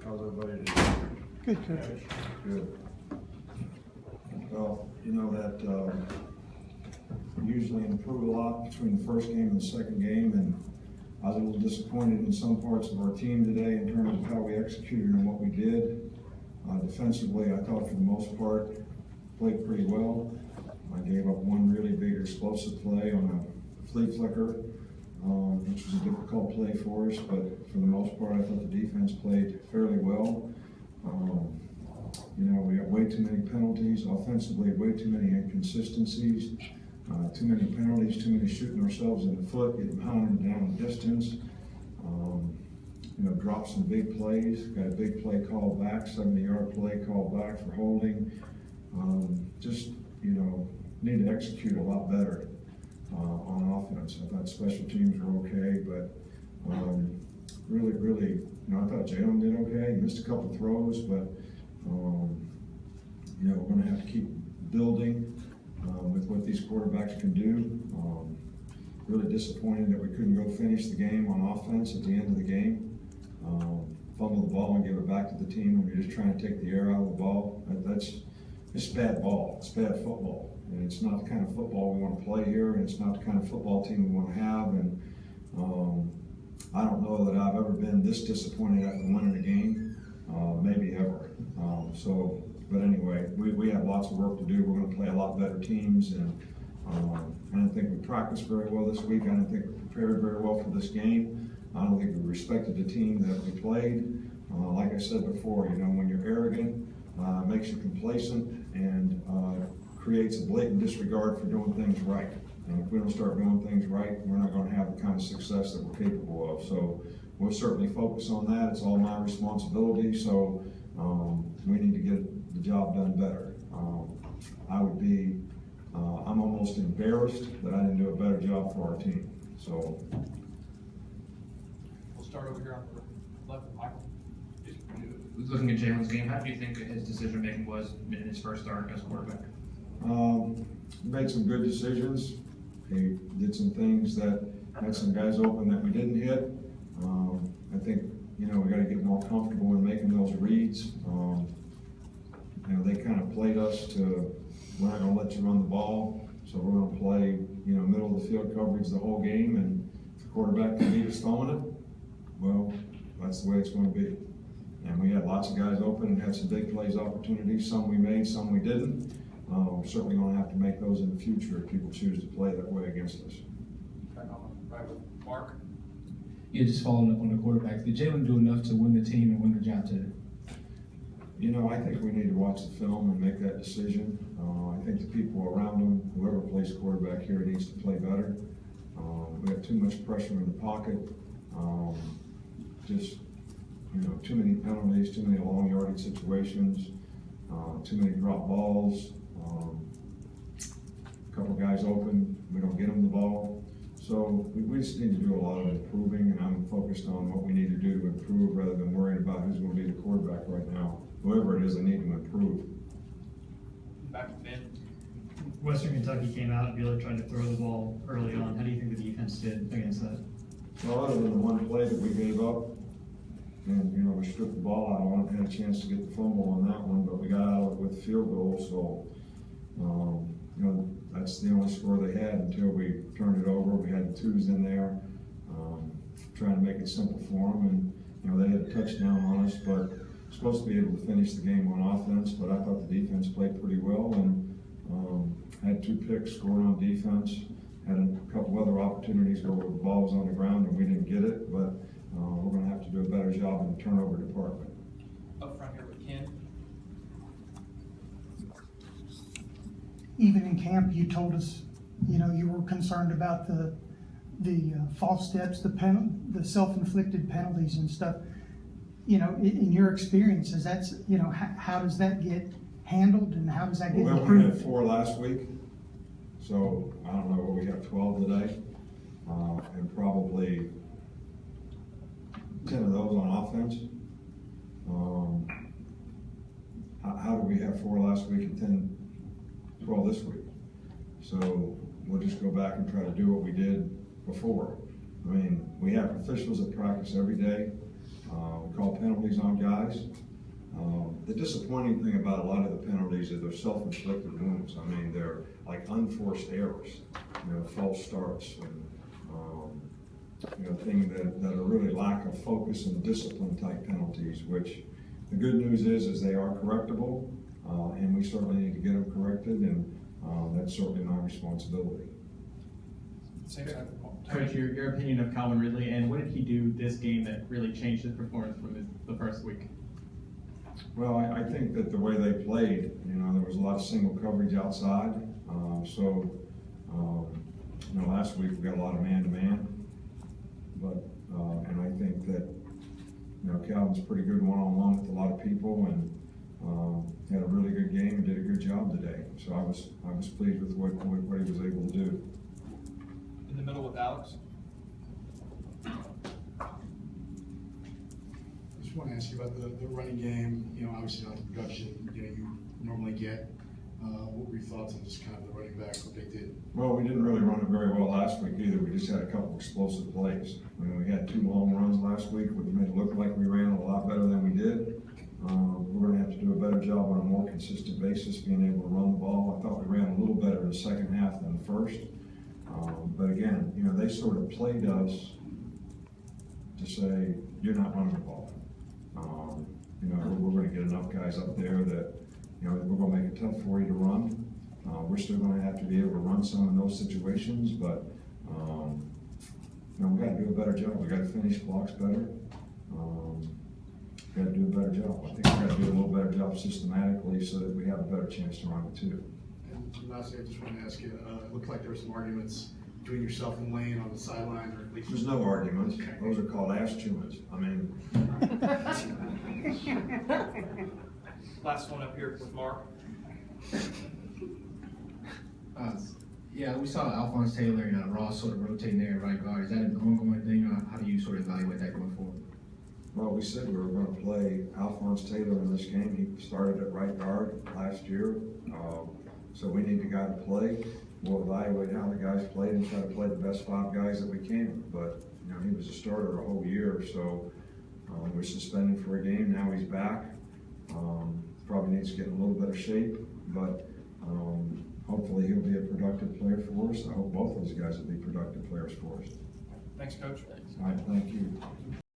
How's everybody today? Good, Coach. Good. Well, you know that usually improve a lot between the first game and the second game, and I was a little disappointed in some parts of our team today in terms of how we executed and what we did. Defensively, I thought for the most part played pretty well. I gave up one really big explosive play on a flea flicker, which was a difficult play for us, but for the most part I thought the defense played fairly well. You know, we got way too many penalties offensively, way too many inconsistencies, too many penalties, too many shooting ourselves in the foot, getting pounded down the distance. You know, dropped some big plays, got a big play called back, 70-yard play called back for holding. Just, you know, need to execute a lot better on offense. I thought special teams were okay, but really, you know, I thought Jalen did okay. He missed a couple throws, but you know, we're going to have to keep building with what these quarterbacks can do. Really disappointed that we couldn't go finish the game on offense at the end of the game. Fumble the ball and give it back to the team when you're just trying to take the air out of the ball. It's bad ball. It's bad football, and it's not the kind of football we want to play here, and it's not the kind of football team we want to have. And I don't know that I've ever been this disappointed after winning a game, maybe ever. But anyway, we have lots of work to do. We're going to play a lot better teams, and I didn't think we practiced very well this week. I didn't think we prepared very well for this game. I don't think we respected the team that we played. Like I said before, you know, when you're arrogant, it makes you complacent and creates a blatant disregard for doing things right. And if we don't start doing things right, we're not going to have the kind of success that we're capable of. So we'll certainly focus on that. It's all my responsibility. So we need to get the job done better. I'm almost embarrassed that I didn't do a better job for our team. So we'll start over here on the left with Michael. Looking at Jalen's game, how do you think his decision making was in his first start as quarterback? Made some good decisions. He did some things that had some guys open that we didn't hit. I think, you know, we got to get more comfortable in making those reads. You know, they kind of played us to, we're not going to let you run the ball, so we're going to play, you know, middle of the field coverage the whole game, and if the quarterback can beat us throwing it, well, that's the way it's going to be. And we had lots of guys open and had some big plays opportunities. Some we made, some we didn't. We're certainly going to have to make those in the future if people choose to play that way against us. Right with Mark. Yeah, just following up on the quarterback. Did Jalen do enough to win the team and win the job today? You know, I think we need to watch the film and make that decision. I think the people around him, whoever plays quarterback here, needs to play better. We have too much pressure in the pocket. Just, you know, too many penalties, too many long yardage situations, too many drop balls. A couple guys open, we don't get them the ball. So we just need to do a lot of improving, and I'm focused on what we need to do to improve rather than worrying about who's going to be the quarterback right now. Whoever it is, I need to improve. Back to Ben. Western Kentucky came out and really tried to throw the ball early on. How do you think the defense did against that? Well, other than the one play that we gave up, and, you know, we stripped the ball out, I haven't had a chance to get the fumble on that one, but we got out of it with the field goal, so, you know, that's the only score they had until we turned it over. We had the twos in there, trying to make it simple for them, and, you know, they had a touchdown on us, but supposed to be able to finish the game on offense, but I thought the defense played pretty well, and had 2 picks, scored on defense, had a couple other opportunities where the ball was on the ground and we didn't get it, but we're going to have to do a better job in the turnover department. Up front here with Ken. Even in camp, you told us, you know, you were concerned about the false steps, the self-inflicted penalties and stuff. You know, in your experiences, that's, you know, how does that get handled and how does that get Well, improved? we had 4 last week, so I don't know, we have 12 today, and probably 10 of those on offense. How do we have 4 last week and 12 this week? So we'll just go back and try to do what we did before. I mean, we have officials that practice every day. call penalties on guys. The disappointing thing about a lot of the penalties is they're self-inflicted wounds. I mean, they're like unforced errors, false starts, and things that are really lack of focus and discipline type penalties, which the good news is they are correctable, and we certainly need to get them corrected, and that's certainly my responsibility. Same side of the ball. Coach, your opinion of Calvin Ridley, and what did he do this game that really changed his performance from the first week? Well, I think that the way they played, there was a lot of single coverage outside. Last week we got a lot of man-to-man, and I think that Calvin's pretty good one-on-one with a lot of people, and had a really good game and did a good job today. So I was pleased with what he was able to do. In the middle with Alex. I just want to ask you about the running game, obviously not the production, you normally get. What were your thoughts on just kind of the running backs, what they did? Well, we didn't really run it very well last week either. We just had a couple explosive plays. We had 2 long runs last week, which made it look like we ran a lot better than we did. We're going to have to do a better job on a more consistent basis, being able to run the ball. I thought we ran a little better in the second half than the first. But again, they sort of played us to say, you're not running the ball. We're going to get enough guys up there that, we're going to make it tough for you to run. We're still going to have to be able to run some in those situations, but, we've got to do a better job. We've got to finish blocks better. We've got to do a better job. I think we've got to do a little better job systematically so that we have a better chance to run it too. And lastly, I just want to ask you, it looked like there were some arguments between yourself and Lane on the sideline, or at least. There's no arguments. Those are called ass chewings. Last one up here with Mark. Yeah, we saw Alphonse Taylor and Ross sort of rotating there at right guard. Is that an ongoing thing, or how do you sort of evaluate that going forward? Well, we said we were going to play Alphonse Taylor in this game. He started at right guard last year, so we need the guy to play. We'll evaluate how the guys played and try to play the best 5 guys that we can. But he was a starter a whole year, so we're suspended for a game. Now he's back. Probably needs to get in a little better shape, but hopefully he'll be a productive player for us. I hope both those guys will be productive players for us. Thanks, Coach. All right, thank you.